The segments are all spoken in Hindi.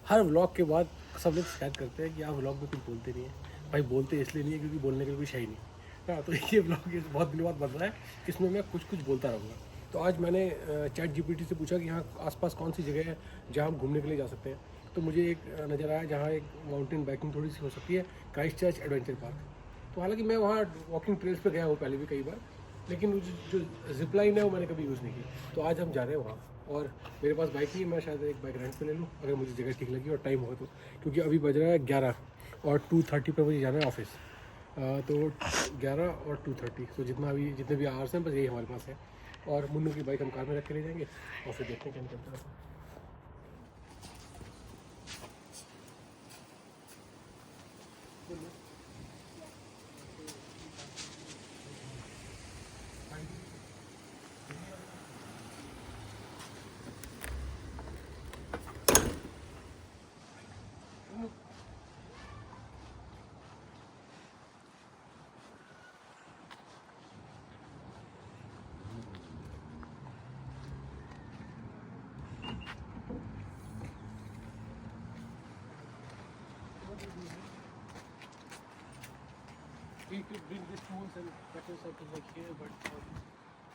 हर व्लॉग के बाद सब लोग शिकायत करते हैं कि आप व्लॉग में कुछ बोलते नहीं है। भाई बोलते इसलिए नहीं है क्योंकि बोलने के लिए कोई शय नहीं। हाँ, तो ये व्लॉग बहुत दिनों बाद बन रहा है, इसमें मैं कुछ कुछ बोलता रहूँगा। तो आज मैंने चैट जीपीटी से पूछा कि यहाँ आसपास कौन सी जगह है जहाँ हम घूमने के लिए जा सकते हैं। तो मुझे एक नज़र आया जहाँ एक माउंटेन बाइकिंग थोड़ी सी हो सकती है, क्राइस्ट चर्च एडवेंचर पार्क। तो हालांकि मैं वहाँ वॉकिंग ट्रेल्स पे गया हूँ पहले भी कई बार, लेकिन वो जो जिप लाइन है वो मैंने कभी यूज़ नहीं की। तो आज हम जा रहे हैं वहाँ, और मेरे पास बाइक नहीं है, मैं शायद एक बाइक रेंट पे ले लूँ अगर मुझे जगह ठीक लगी और टाइम होगा तो, क्योंकि अभी बज रहा है 11 और 2:30 पर मुझे जाना है ऑफिस। तो 11 और 2:30, तो जितने भी आवर्स हैं बस यही हमारे पास है। और मुन्नू की बाइक हम कार में रख के ले जाएंगे और फिर देखते हैं क्या निकलता है। We could bring the tools and better something like here, but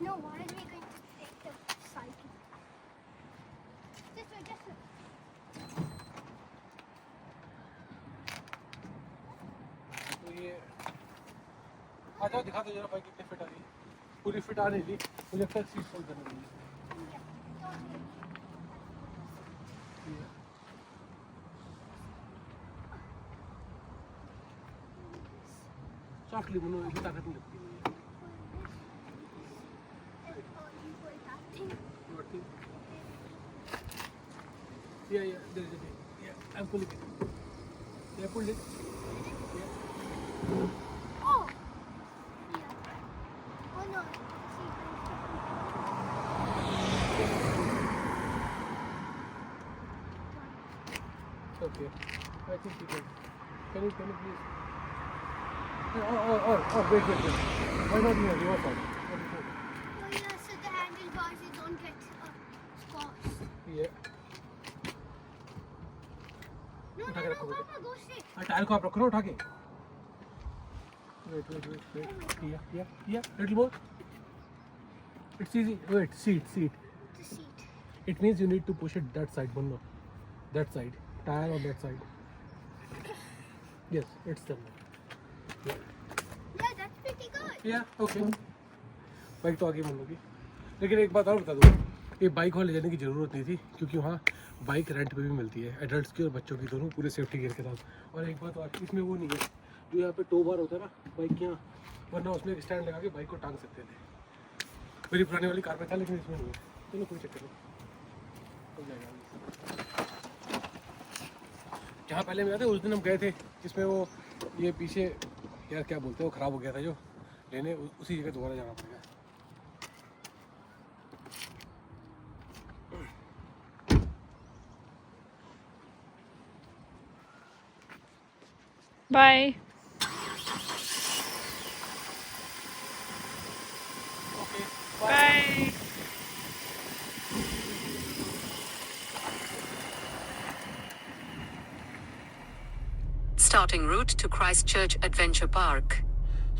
No, why are we going to take the cycle? This way, this way. तो ये आ जाओ, दिखा दो जरा बाइक कितने फिट आ रही है। पूरी फिट आ रही थी, मुझे लगता है सीट फोल्ड करने के लिए। सॉफ्टली मुन्नू, इतनी ताकत नहीं लगती मुझे। Yeah, there is a thing. Yeah, I'm pulling it. Yeah, pulled it. Yeah. Oh! Yeah. Oh no. Okay. I think you can. Can you please? Oh, wait. Why not here? Your fault. Oh yeah, so the handlebars you don't get scars. Yeah. No, उठा के रखो बेटा। Papa, go straight. टायर को आप रखो ना उठा के। Wait. Yeah. Little more. It's easy. Wait, seat. The seat. It means you need to push it that side, Munno. That side. Tire on that side. Yes, it's done. Yeah, that's pretty good. Yeah, okay. Bike तो आगे मुन्नो की। लेकिन एक बात और बता दूँ, ये बाइक वहाँ ले जाने की ज़रूरत नहीं थी, क्योंकि वहाँ बाइक रेंट पे भी मिलती है, एडल्ट्स की और बच्चों की दोनों, पूरे सेफ्टी गियर के साथ। और एक बात और, इसमें वो नहीं है जो यहाँ पे टो बार होता है ना बाइक के यहाँ, वरना उसमें एक स्टैंड लगा के बाइक को टांग सकते थे। मेरी पुरानी वाली कार में था, लेकिन इसमें नहीं है। चलो कोई चक्कर नहीं, हो जाएगा। जहाँ पहले में आते उस दिन हम गए थे, जिसमें वो ये पीछे यार क्या बोलते हैं वो ख़राब हो गया था जो लेने, उसी जगह दोबारा जाना पड़ेगा। Bye. Okay, Bye. Starting route to Christchurch Adventure Park.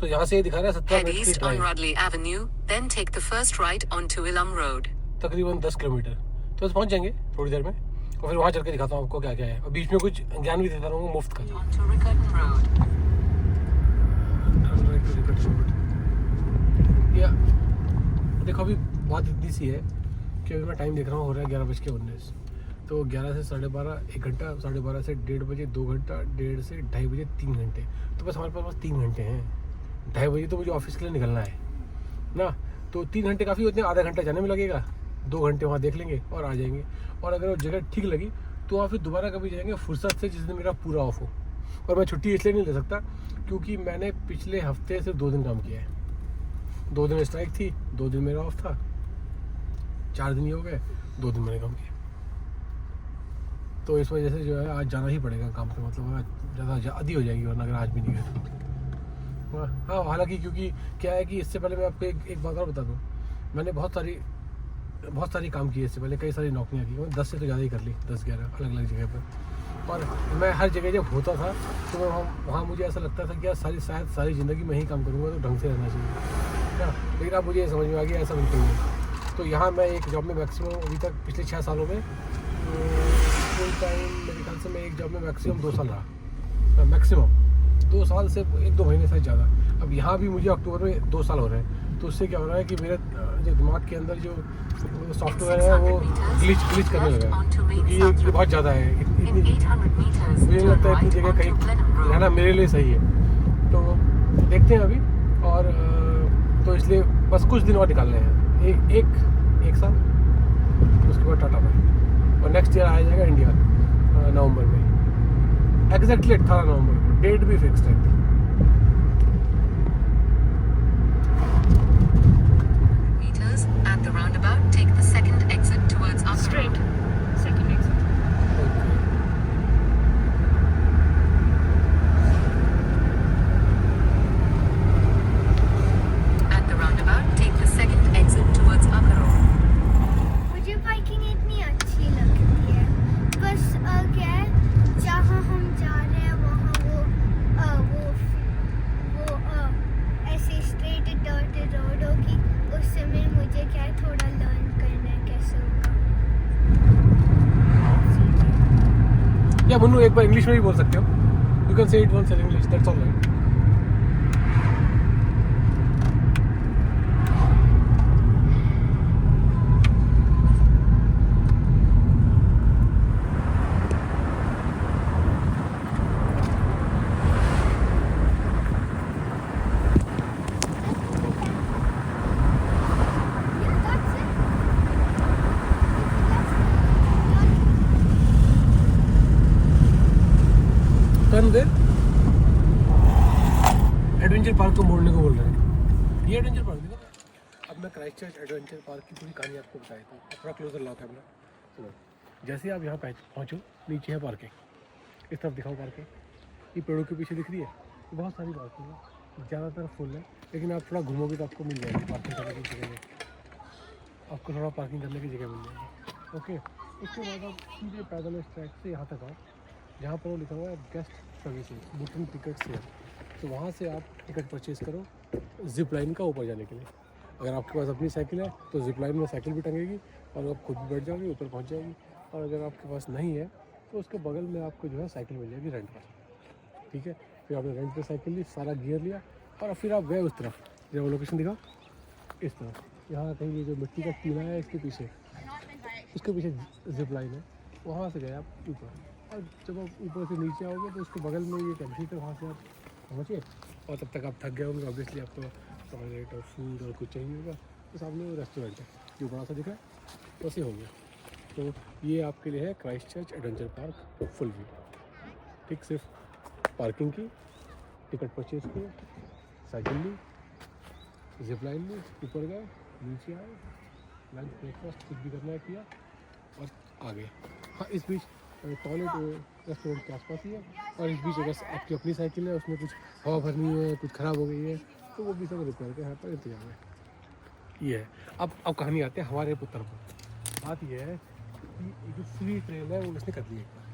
तो यहाँ से ये दिखा रहा है 17 Head मिनट की east on drive, Rudley Avenue, then take the first right onto Ilham Road. तकरीबन 10 किलोमीटर। तो बस पहुँच जाएंगे थोड़ी देर में, और फिर वहाँ चल के दिखाता हूँ आपको क्या क्या है, और बीच में कुछ ज्ञान भी देता रहूँगा मुफ्त का। Onto Riccarton Road. या देखो अभी बात इतनी सी है कि अभी मैं टाइम देख रहा हूँ, हो रहा है 11:19। तो 11 से 12:30 1 घंटा, 12:30 से 1:30 बजे 2 घंटा, 1:30 से 2:30 बजे 3 घंटे। तो बस हमारे पास बस 3 घंटे हैं। 2:30 बजे तो मुझे ऑफिस के लिए निकलना है ना, तो 3 घंटे काफ़ी होते हैं। आधा घंटा जाने में लगेगा, 2 घंटे वहाँ देख लेंगे और आ जाएंगे। और अगर वो जगह ठीक लगी तो वहाँ फिर दोबारा कभी जाएंगे फुर्सत से, जिस दिन मेरा पूरा ऑफ हो। और मैं छुट्टी इसलिए नहीं ले सकता क्योंकि मैंने पिछले हफ्ते सिर्फ 2 दिन काम किया है। 2 दिन स्ट्राइक थी, 2 दिन मेरा ऑफ था, 4 दिन ही हो गए, 2 दिन मैंने काम किया। तो इस वजह से जो है आज जाना ही पड़ेगा काम पे, मतलब आज ज़्यादा आधी हो जाएगी वरना अगर आज भी नहीं गए। हाँ, हालांकि क्योंकि क्या है कि इससे पहले मैं आपको एक बात और बता दूँ, मैंने बहुत सारी बहुत सारी काम किए इससे पहले, कई सारी नौकरियाँ की, 10 से तो ज़्यादा ही कर ली, 10-11 अलग अलग जगह पर। और मैं हर जगह जब होता था तो मैं वहाँ मुझे ऐसा लगता था कि यार शायद सारी ज़िंदगी में ही काम करूँगा तो ढंग से रहना चाहिए, है ना। लेकिन अब मुझे ये समझ में आ गया ऐसा बिल्कुल नहीं। तो यहाँ मैं एक जॉब में मैक्सिमम अभी तक पिछले 6 सालों में फुल टाइम मेरे ख्याल से मैं एक जॉब में मैक्सिमम 2 साल रहा, मैक्सिमम 2 साल से 1-2 महीने से ज़्यादा। अब यहाँ भी मुझे अक्टूबर में 2 साल हो रहे हैं, तो उससे क्या हो रहा है कि मेरे जो दिमाग के अंदर जो सॉफ्टवेयर है वो ग्लिच करने लगा है, क्योंकि ये बहुत ज़्यादा है। इतनी मुझे लगता है इतनी जगह कहीं रहना मेरे लिए सही है। तो देखते हैं अभी, और तो इसलिए बस कुछ दिन और निकालने हैं, एक साल, उसके बाद टाटा बाय। और नेक्स्ट ईयर आ जाएगा इंडिया नवंबर में, एग्जैक्टली 18 नवंबर को, डेट भी फिक्स्ड है। Meters at the roundabout, take the second exit towards Upper Straight. Road. Second exit. At the roundabout, take the second exit towards Upper Road. मुझे बाइकिंग इतनी अच्छी लगती है, बस क्या है, जहाँ हम जा रहे हैं वहाँ वो ऐसे स्ट्रेट डर्ट रोड होगी, उस समय मुझे क्या है थोड़ा लर्न करना है कैसे होगा। या मन्नू एक बार इंग्लिश में भी बोल सकते हो, you can say it once in English, that's all right. Adventure park को मोड़ने को बोल रहे हैं, ये एडवेंचर पार्क देखो। अब मैं क्राइस्टचर्च एडवेंचर पार्क की पूरी कहानी आपको बताई थी, थोड़ा क्लोजर लाओ कैमरा। सुनो, जैसे ही आप यहाँ पहुँचो, नीचे है पार्किंग, इस तरफ दिखाओ पार्किंग, ये पेड़ों के पीछे दिख रही है, बहुत सारी पार्किंग है, ज़्यादातर फुल है, लेकिन आप थोड़ा घूमोगे तो आपको मिल जाएगी पार्किंग करने की जगह, आपको थोड़ा पार्किंग करने की जगह मिल जाएगी। ओके, उसके बाद आप सीधे पैदल इस ट्रैक से यहाँ तक आओ, जहाँ पर वो लिखा हुआ है गेस्ट सर्विसेज बुकिंग टिकट से, तो वहाँ से आप टिकट परचेज़ करो जिप लाइन का ऊपर जाने के लिए। अगर आपके पास अपनी साइकिल है तो जिप लाइन में साइकिल भी टंगेगी और आप खुद भी बैठ जाओगे, ऊपर पहुँच जाएगी। और अगर आपके पास नहीं है तो उसके बगल में आपको जो है साइकिल मिल जाएगी रेंट पर, ठीक है। फिर आपने रेंट पर साइकिल ली, सारा गियर लिया और फिर आप गए उस तरफ, जब लोकेशन दिखाओ इस तरफ, यहाँ कहीं ये जो मिट्टी का टीला है इसके पीछे, उसके पीछे जिप लाइन है, वहाँ से गए आप ऊपर। और जब आप ऊपर से नीचे आओगे तो उसके बगल में ये टेम्परेचर, वहाँ से आप पहुँचे और तब तक आप थक गए होंगे, ऑब्वियसली आपको टॉयलेट और फूड और कुछ चाहिए होगा, तो सामने वो रेस्टोरेंट है जो बड़ा सा दिख रहा है, वैसे हो गया। तो ये आपके लिए है Christchurch adventure park full view, ठीक। सिर्फ पार्किंग की, टिकट परचेज किए, साइकिल ली, जिप लाइन ली, ऊपर गए, नीचे आए, लंच ब्रेकफास्ट कुछ भी करना है किया और आ गए। हाँ, इस बीच टॉयलेट रेस्टोरेंट के आसपास ही है, और इस बीच अगर आपकी अपनी साइकिल है उसमें कुछ हवा भरनी है, कुछ ख़राब हो गई है, तो वो भी सब रिपेयर के यहाँ पर इंतजाम है। ये है। अब कहानी आते हैं हमारे पुत्र पर। बात ये है कि एक जो फ्री ट्रेल है वो उसने कर दी, एक बार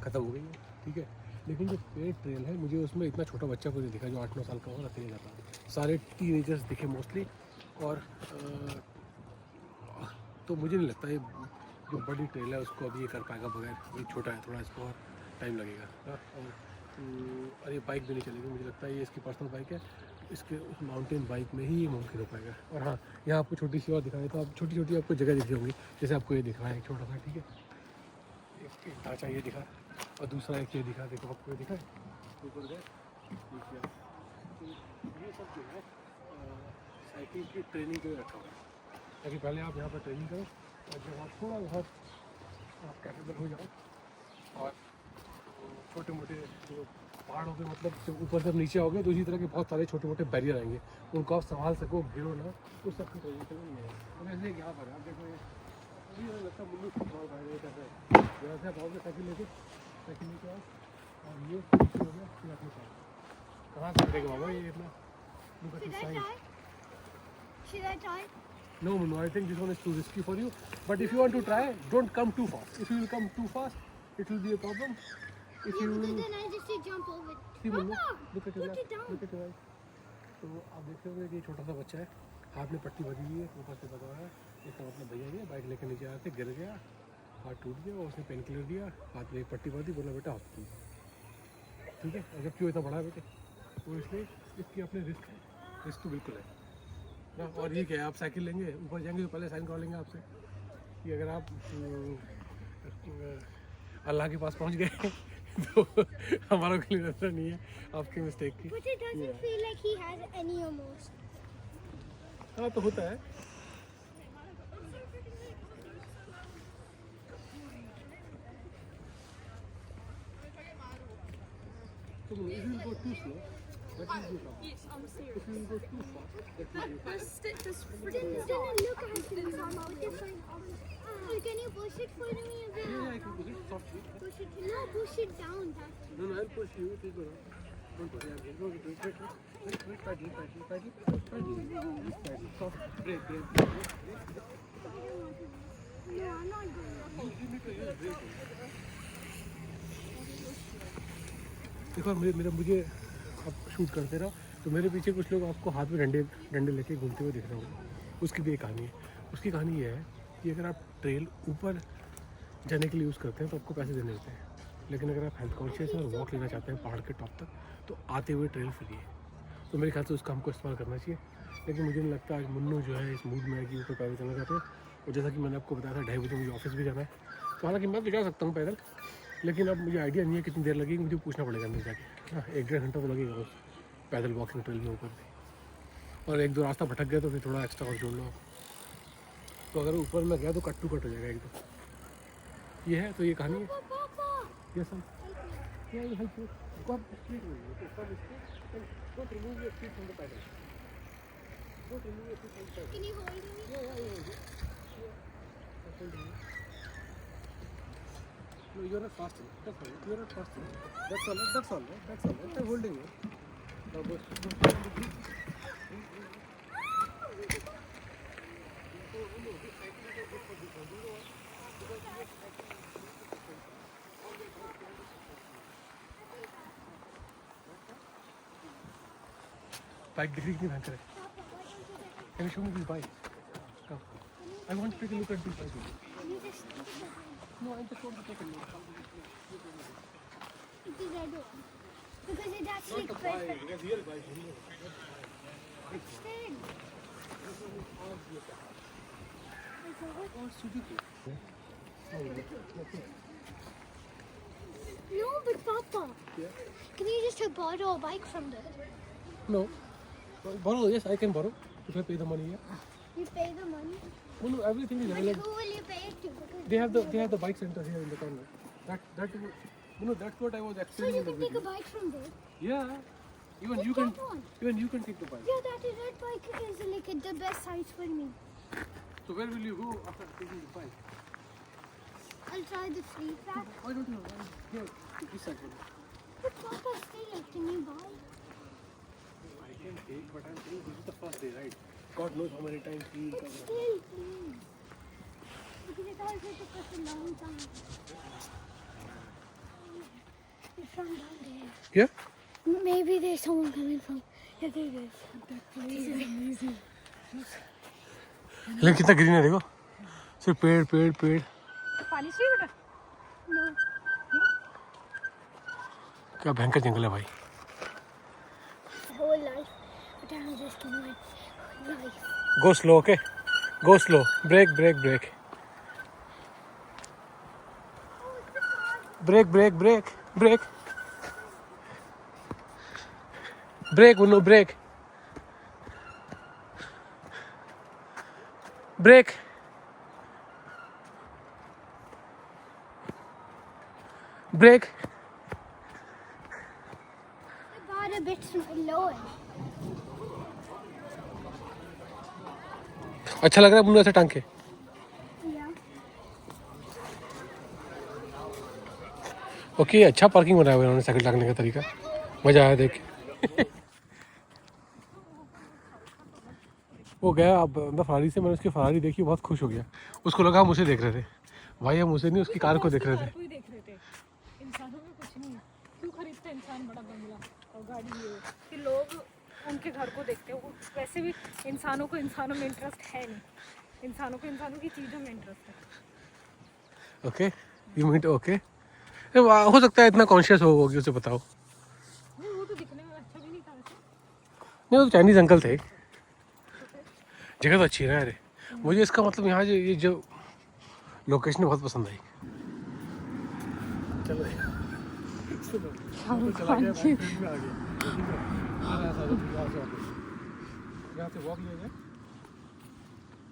ख़त्म हो गई है, ठीक है। लेकिन जो पेड ट्रेल है, मुझे उसमें इतना छोटा बच्चा कोई नहीं दिखा जो 8-9 साल का होगा, नहीं जाता, सारे टीनेजर्स दिखे मोस्टली। और तो मुझे नहीं लगता ये जो बड़ी ट्रेल है उसको अभी ये कर पाएगा बगैर, ये छोटा है थोड़ा, इसको और टाइम लगेगा। और ये बाइक भी नहीं चलेगी, मुझे लगता है ये इसकी पर्सनल बाइक है, इसके उस माउंटेन बाइक में ही ये मुमकिन हो पाएगा। और हाँ, यहाँ आपको छोटी सी और दिखाएं तो आप छोटी छोटी आपको जगह दिखी होंगी, जैसे आपको ये दिख रहा है एक छोटा सा, ठीक है, एक ढांचा ये दिखा, और दूसरा एक ये दिखा, देखो आपको ये दिखा है, ऊपर गए नीचे आए। तो ये सब जो है साइकिल की ट्रेनिंग के लिए रखा हुआ है, ताकि पहले आप यहाँ पर ट्रेनिंग करो, और जब आप थोड़ा बहुत आप कैपेबल हो जाओ और छोटे मोटे जो पहाड़ों पे, मतलब जब ऊपर से नीचे आओगे तो इसी तरह के बहुत सारे छोटे मोटे बैरियर आएंगे, उनको आप संभाल सको, गिरो ना, उस सब की ट्रेनिंग नहीं है। और ऐसे यहाँ पर आप देखो, अभी मुझे लगता है मुल्लू फुटबॉल भाई कैसे है, यहाँ से आप आओगे साइकिल लेके आओ, और ये हो गया फिर अपने साथ कहाँ से करेगा बाबा ये इतना। Should I try? No, no, I think this one is too risky for you. But if you want to try, don't come too fast. If you will come too fast, it will be a problem. If Yeah, you because will then I just jump over it. see, Manu, Papa, look at your put left, it down. look at your right. तो आप देख रहे होंगे कि ये छोटा सा बच्चा है, हाथ में पट्टी बंधी हुई है, ऊपर से बंधा हुआ है। इसका मतलब भैया ये बाइक लेकर नीचे आए थे, गिर गया, हाथ टूट गया और उसने पेन किलर दिया, हाथ में एक पट्टी बांधी, बोला बेटा हॉस्पिटल। ठीक है, अगर क्यों इतना बड़ा है बेटे, तो इसलिए इसकी अपने रिस्क तो बिल्कुल है ना। और ये क्या है, आप साइकिल लेंगे, ऊपर जाएंगे तो पहले साइन करवा लेंगे आपसे कि अगर आप अल्लाह के पास पहुंच गए तो हमारा कोई नजर नहीं है आपकी मिस्टेक की। But it doesn't feel like he has any emotion. हाँ तो होता है। If you will go too slow, that will be a problem. Yes, I'm serious. If you will go too fast, that will be a problem. This Didn't look at him come out different options. Can you push it for me a bit? Yeah, I can push it softly. Push it. No, push it down. No, no, I'll push you. Please go down. Don't worry, I'm going to do it. Wait, paddle. Just paddle. Soft. Brake. No, I'm not doing it. You need to use brake. देखो मुझे आप शूट करते रहो तो मेरे पीछे कुछ लोग आपको हाथ में डंडे लेके घूमते हुए दिख रहे होंगे। उसकी भी एक कहानी है। उसकी कहानी ये है कि अगर आप ट्रेल ऊपर जाने के लिए यूज़ करते हैं तो आपको पैसे देने होते हैं, लेकिन अगर आप हेल्थ कॉन्शियस और वॉक लेना चाहते हैं पहाड़ के टॉप तक तो आते हुए ट्रेल फ्री है। तो मेरे ख्याल से उसका हमको इस्तेमाल करना चाहिए। लेकिन मुझे नहीं लगता आज मुन्नू जो है इस मूड में है कि ऊपर पैदल चलना चाहते हैं। और जैसा कि मैंने आपको बताया था 2:30 बजे मुझे ऑफिस भी जाना है, तो हालांकि मैं तो जा सकता हूँ पैदल, लेकिन अब मुझे आइडिया नहीं है कितनी देर लगेगी, मुझे पूछना पड़ेगा अंदर जाके। हाँ 1-1.5 घंटा तो लगेगा बस पैदल वॉकिंग ट्रेल में ऊपर भी। और 1-2 रास्ता भटक गया तो फिर थोड़ा एक्स्ट्रा और जोड़ लो। तो अगर ऊपर में गया तो कट टू कट हो जाएगा एकदम। ये है तो ये कहानी है। Papa, ये सब क्या ये हेल्प को आप स्ट्रेट हो गए तो सब इसके don't remove your feet from the pedal. Don't remove your feet from the pedal. can you hold me? No, you're not fast enough. That's all. You're not fast enough. That's all right. I'm holding you. Now go. Bike degree कितनी भयंकर है? Can you show me this bike? Come. I want to take a look at this bike. Can you just No, I just want to take a look. it is red one? Because it actually Not a fits. bike, a real bike. Stand. Or Suzuki. No, but Papa, Yeah. can you just borrow a bike from there? No. Borrow, yes, I can borrow if I pay the money. Yeah. You pay the money. No, everything is But available. who will you pay it to? Because They have the bike center here in the corner. That's what I was so explaining. you in the can take a video. bike from there. Yeah. Even Take you can. that one. Even you can take the bike. Yeah, that red bike is like the best size for me. So where will you go after taking the bike? I'll try the free track. Why don't you? Here, this side. But Papa, still, can you buy? I can take, but I'm saying this is the first day, right? God knows how many times we will But come. still, please. Because it also took us a long time. It's from down there. Yeah. Maybe there's someone coming from. Yeah, there is. This is amazing. लेकिन कितना ग्रीन है देखो, सिर्फ पेड़। पानी चाहिए बेटा? No. क्या भयंकर जंगल है भाई। Whole life. But I'm just in my life. Go slow, okay? Go slow. Brake. Brake, Uno, brake. Brake. Brake. I bought a bit lower. अच्छा लग रहा है मुन्नू ऐसे टांग के। Yeah. ओके, अच्छा पार्किंग बनाया हुआ है उन्होंने साइकिल टांगने का तरीका। मजा आया देख के। वो गया अब अंदर फरारी से, मैंने उसकी फरारी देखी, बहुत खुश हो गया। उसको लगा हम उसे देख रहे थे। भाई हम उसे नहीं, उसकी कार को देख रहे थे। इंसानों में कुछ नहीं है। क्यों खरीदते हैं इंसान बड़ा बंगला और गाड़ी ये कि लोग उनके घर को देखते हो। वैसे भी इंसानों को इंसानों में इंटरेस्ट है नहीं, इंसानों को इंसानों की चीज़ों में इंटरेस्ट है। Okay, you mean okay. हो सकता है इतना कॉन्शियस होगी, उसे बताओ। नहीं वो तो दिखने में अच्छा भी नहीं था वैसे। नहीं, वो तो चाइनीज अंकल थे। जगह तो अच्छी है ना यार। मुझे इसका मतलब यहाँ जो ये जो लोकेशन बहुत पसंद आई। चलो यहाँ से वॉक ले जाए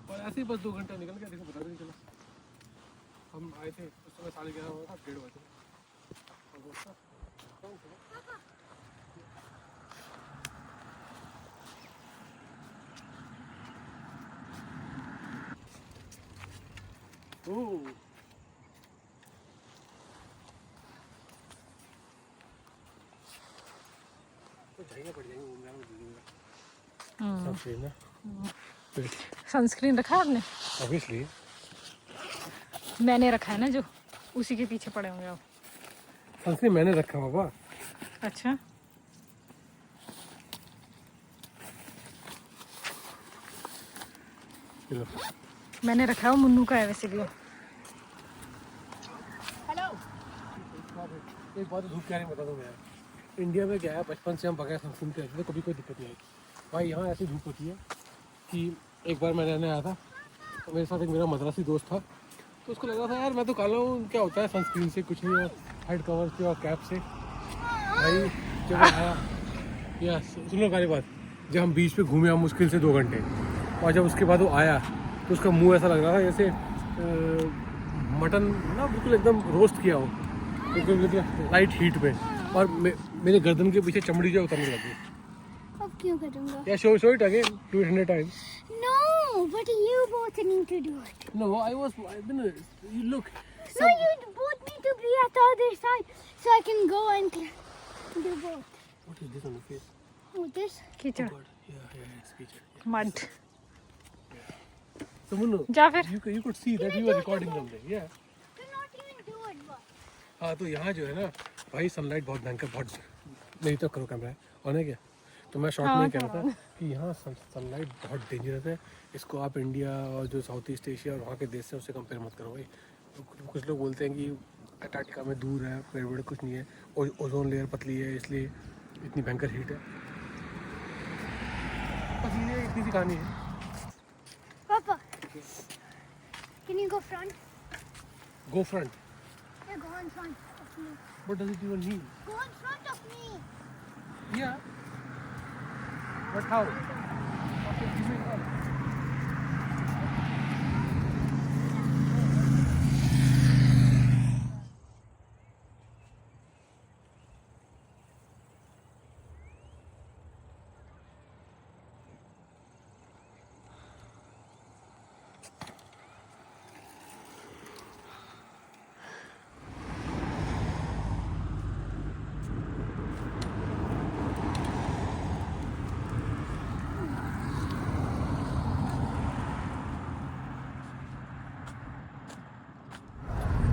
और ऐसे ही बस 2 घंटा निकल गया। देखो पता भी नहीं चला। हम आए थे उस समय 11:30 हुआ था, 1:30 बजे। ओह सब सही ना। सनस्क्रीन रखा है आपने? ऑब्वियसली मैंने रखा है ना, जो उसी के पीछे पड़े होंगे आप। सनस्क्रीन मैंने रखा बाबा। अच्छा चलो मैंने रखा है, वो मुन्नू का है वैसे भी। एक बात धूप क्या नहीं बता दूँ मैं। इंडिया में क्या है, बचपन से हम बगैर सनस्क्रीन के रहते थे, कभी कोई दिक्कत नहीं आई। भाई यहाँ ऐसी धूप होती है कि एक बार मैं रहने आया था तो मेरे साथ एक मेरा मद्रासी दोस्त था, तो उसको लगा था यार मैं तो काला हूँ, क्या होता है सनस्क्रीन से, कुछ नहीं है, हेड कवर से और कैप से। भाई जब मैं आया, या सुन लो सारी बात, जब हम बीच पे घूमे हम मुश्किल से 2 घंटे, और जब उसके बाद वो आया तो उसका मुँह ऐसा लग रहा था जैसे मटन ना बिल्कुल एकदम रोस्ट किया हो, बिल्कुल लाइट हीट पे, और मेरे गर्दन के पीछे चमड़ी जो उतरने लगी। अब क्यों करूँगा? Yeah, show it again, do it 100 times. No, but you both need to do it. No, you look. No, you both need to be at the other side so I can go and do both. What is this on your face? Oh, this? कीचड़, God, yeah, it's feature. Mud. So Munu, जा फिर। you could see that you were recording something, yeah. Do not even do it, but. हाँ तो यहाँ जो है ना भाई सनलाइट बहुत भयंकर, बहुत मेरी तरफ करो कैमरा है और है क्या, तो मैं शॉर्ट में कह रहा था कि यहाँ सनलाइट बहुत डेंजरस है। इसको आप इंडिया और जो साउथ ईस्ट एशिया और वहाँ के देश से उससे कंपेयर मत करो भाई। तो कुछ लोग बोलते हैं कि अंटार्कटिका में दूर है, पेड़ वेड़ कुछ नहीं है, ओजोन लेयर पतली है इसलिए इतनी भयंकर हीट है। बस ये इतनी सी कहानी है। Papa, can you go front? Go front. Yeah, go in front of me. What does it even mean? Go in front of me. Yeah. But how? Okay, give me a call.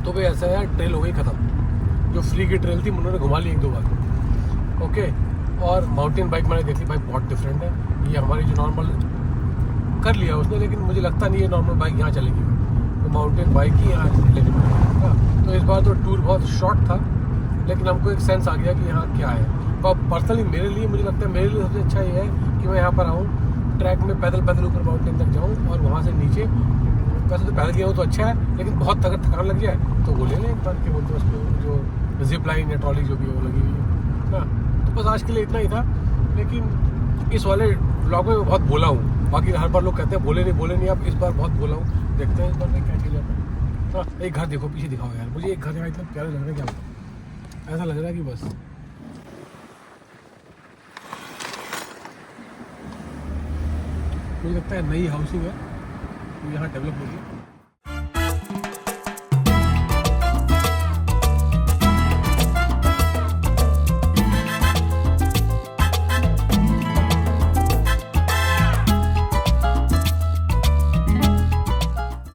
तो भाई ऐसा है, ट्रेल हो गई ख़त्म। जो फ्री की ट्रेल थी उन्होंने घुमा ली 1-2 बार, ओके। और माउंटेन बाइक मैंने देखी, भाई बहुत डिफरेंट है। ये हमारी जो नॉर्मल कर लिया उसने, लेकिन मुझे लगता नहीं है नॉर्मल बाइक यहाँ चलेगी, तो माउंटेन बाइक ही यहाँ लेनी पड़ेगी। तो इस बार तो टूर बहुत शॉर्ट था, लेकिन हमको एक सेंस आ गया कि यहाँ क्या है। और पर्सनली मेरे लिए मुझे लगता है, मेरे लिए सबसे अच्छा ये है कि मैं यहाँ पर आऊँ, ट्रैक में पैदल ऊपर माउंटेन तक जाऊँ और वहाँ से नीचे। वैसे तो पैदल गया हो तो अच्छा है, लेकिन बहुत अगर थकान लग जाए तो वो ले लें एक बार, क्या बोलते हैं उसको, जो जिप लाइन या ट्रॉली जो भी है वो लगी हुई है ना। तो बस आज के लिए इतना ही था, लेकिन इस वाले ब्लॉग में मैं बहुत बोला हूँ। बाकी हर बार लोग कहते हैं बोले नहीं, अब इस बार बहुत बोला हूँ। देखते हैं इस बार क्या चीज़ आता है। हाँ, एक घर देखो, पीछे दिखाओ यार, मुझे एक घर यहाँ इतना प्यारा लग रहा है, क्या बताऊँ, ऐसा लग रहा है कि बस। मुझे लगता है नई हाउसिंग है, यहाँ डेवलप होगी।